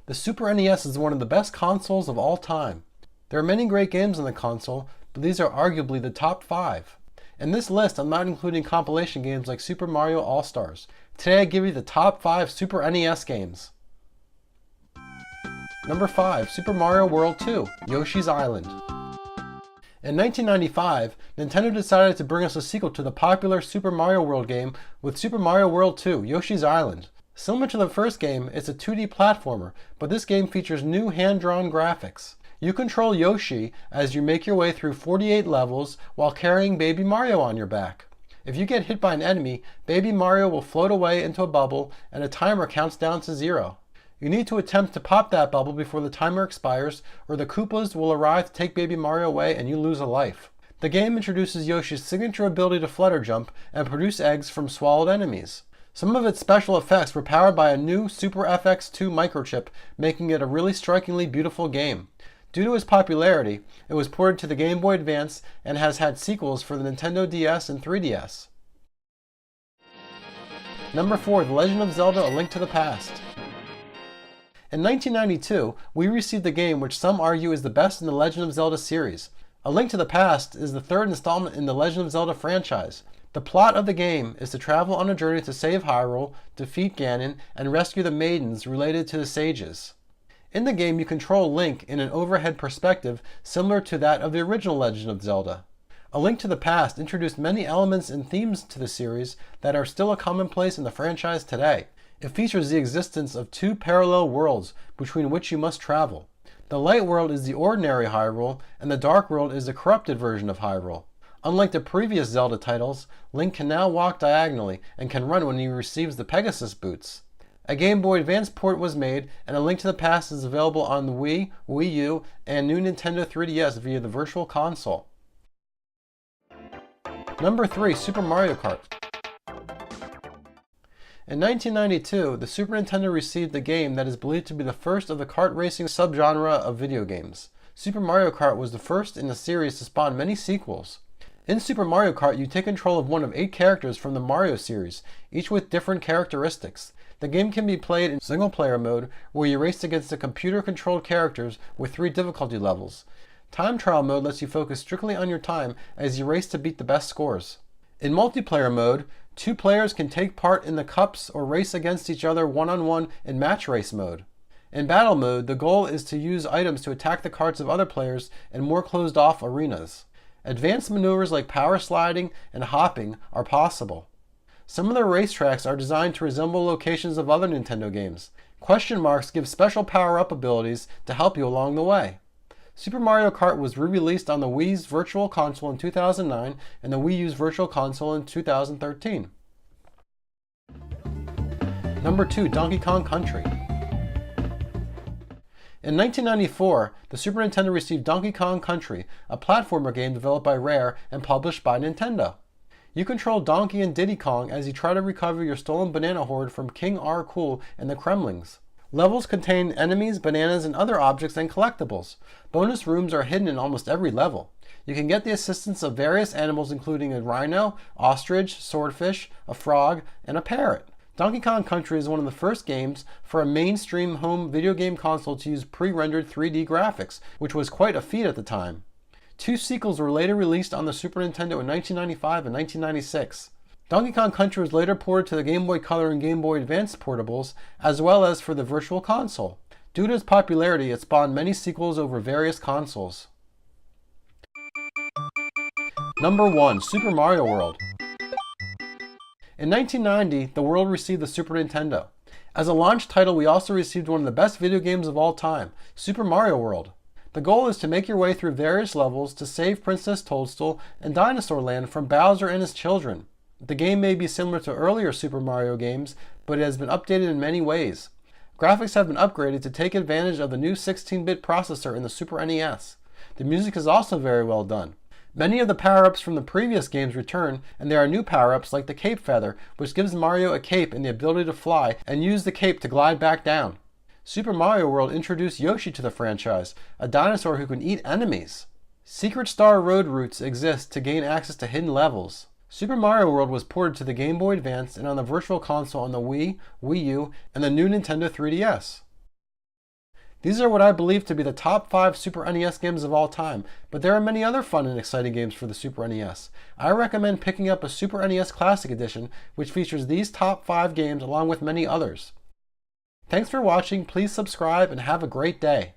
The Super NES is one of the best consoles of all time. There are many great games on the console, but these are arguably the top 5. In this list, I'm not including compilation games like Super Mario All-Stars. Today I give you the top 5 Super NES games. Number 5, Super Mario World 2, Yoshi's Island. In 1995, Nintendo decided to bring us a sequel to the popular Super Mario World game with Super Mario World 2, Yoshi's Island. Similar to the first game, it's a 2D platformer, but this game features new hand-drawn graphics. You control Yoshi as you make your way through 48 levels while carrying Baby Mario on your back. If you get hit by an enemy, Baby Mario will float away into a bubble and a timer counts down to 0. You need to attempt to pop that bubble before the timer expires, or the Koopas will arrive to take Baby Mario away and you lose a life. The game introduces Yoshi's signature ability to flutter jump and produce eggs from swallowed enemies. Some of its special effects were powered by a new Super FX2 microchip, making it a really strikingly beautiful game. Due to its popularity, it was ported to the Game Boy Advance and has had sequels for the Nintendo DS and 3DS. Number 4, The Legend of Zelda: A Link to the Past. In 1992, we received a game which some argue is the best in the Legend of Zelda series. A Link to the Past is the third installment in the Legend of Zelda franchise. The plot of the game is to travel on a journey to save Hyrule, defeat Ganon, and rescue the maidens related to the sages. In the game, you control Link in an overhead perspective similar to that of the original Legend of Zelda. A Link to the Past introduced many elements and themes to the series that are still a commonplace in the franchise today. It features the existence of 2 parallel worlds between which you must travel. The light world is the ordinary Hyrule, and the dark world is the corrupted version of Hyrule. Unlike the previous Zelda titles, Link can now walk diagonally and can run when he receives the Pegasus boots. A Game Boy Advance port was made, and A Link to the Past is available on the Wii, Wii U, and new Nintendo 3DS via the Virtual Console. Number 3, Super Mario Kart. In 1992, the Super Nintendo received a game that is believed to be the first of the kart racing subgenre of video games. Super Mario Kart was the first in the series to spawn many sequels. In Super Mario Kart, you take control of one of 8 characters from the Mario series, each with different characteristics. The game can be played in single-player mode, where you race against the computer-controlled characters with 3 difficulty levels. Time trial mode lets you focus strictly on your time as you race to beat the best scores. In multiplayer mode, 2 players can take part in the cups or race against each other one-on-one in match race mode. In battle mode, the goal is to use items to attack the carts of other players in more closed-off arenas. Advanced maneuvers like power sliding and hopping are possible. Some of the racetracks are designed to resemble locations of other Nintendo games. Question marks give special power-up abilities to help you along the way. Super Mario Kart was re-released on the Wii's Virtual Console in 2009 and the Wii U's Virtual Console in 2013. Number 2, Donkey Kong Country. In 1994, the Super Nintendo received Donkey Kong Country, a platformer game developed by Rare and published by Nintendo. You control Donkey and Diddy Kong as you try to recover your stolen banana hoard from King R. Cool and the Kremlings. Levels contain enemies, bananas, and other objects and collectibles. Bonus rooms are hidden in almost every level. You can get the assistance of various animals including a rhino, ostrich, swordfish, a frog, and a parrot. Donkey Kong Country is one of the first games for a mainstream home video game console to use pre-rendered 3D graphics, which was quite a feat at the time. 2 sequels were later released on the Super Nintendo in 1995 and 1996. Donkey Kong Country was later ported to the Game Boy Color and Game Boy Advance portables, as well as for the Virtual Console. Due to its popularity, it spawned many sequels over various consoles. Number 1, Super Mario World. In 1990, the world received the Super Nintendo. As a launch title, we also received one of the best video games of all time, Super Mario World. The goal is to make your way through various levels to save Princess Toadstool and Dinosaur Land from Bowser and his children. The game may be similar to earlier Super Mario games, but it has been updated in many ways. Graphics have been upgraded to take advantage of the new 16-bit processor in the Super NES. The music is also very well done. Many of the power-ups from the previous games return, and there are new power-ups like the Cape Feather, which gives Mario a cape and the ability to fly and use the cape to glide back down. Super Mario World introduced Yoshi to the franchise, a dinosaur who can eat enemies. Secret Star Road routes exist to gain access to hidden levels. Super Mario World was ported to the Game Boy Advance and on the Virtual Console on the Wii, Wii U, and the new Nintendo 3DS. These are what I believe to be the top 5 Super NES games of all time, but there are many other fun and exciting games for the Super NES. I recommend picking up a Super NES Classic Edition, which features these top 5 games along with many others. Thanks for watching, please subscribe, and have a great day.